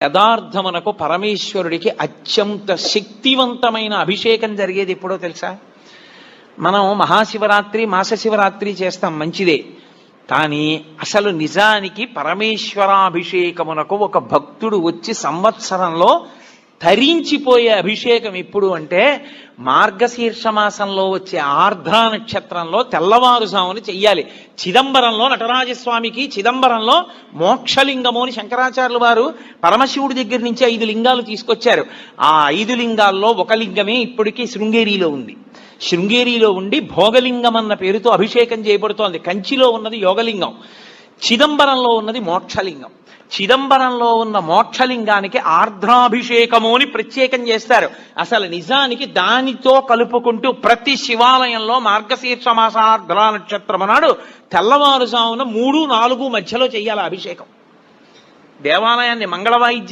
యథార్థమునకు పరమేశ్వరుడికి అత్యంత శక్తివంతమైన అభిషేకం జరిగేది ఎప్పుడో తెలుసా? మనం మహాశివరాత్రి మాస శివరాత్రి చేస్తాం, మంచిదే. కానీ అసలు నిజానికి పరమేశ్వరాభిషేకమునకు ఒక భక్తుడు వచ్చి సంవత్సరంలో తరించిపోయే అభిషేకం ఎప్పుడు అంటే మార్గశీర్ష మాసంలో వచ్చే ఆర్ద్ర నక్షత్రంలో తెల్లవారుజామున చెయ్యాలి. చిదంబరంలో నటరాజస్వామికి చిదంబరంలో మోక్షలింగము అని శంకరాచార్యులు వారు పరమశివుడి దగ్గర నుంచి 5 లింగాలు తీసుకొచ్చారు. ఆ 5 లింగాల్లో ఒక లింగమే ఇప్పటికీ శృంగేరిలో ఉంది. శృంగేరిలో ఉండి భోగలింగం అన్న పేరుతో అభిషేకం చేయబడుతోంది. కంచిలో ఉన్నది యోగలింగం, చిదంబరంలో ఉన్నది మోక్షలింగం. చిదంబరంలో ఉన్న మోక్షలింగానికి ఆర్ద్రాభిషేకము అని ప్రత్యేకం చేస్తారు. అసలు నిజానికి దానితో కలుపుకుంటూ ప్రతి శివాలయంలో మార్గశీర్ష మాస ఆర్ద్ర నక్షత్రము నాడు తెల్లవారుజామున 3-4 మధ్యలో చెయ్యాలి అభిషేకం. దేవాలయాన్ని మంగళవాయిద్య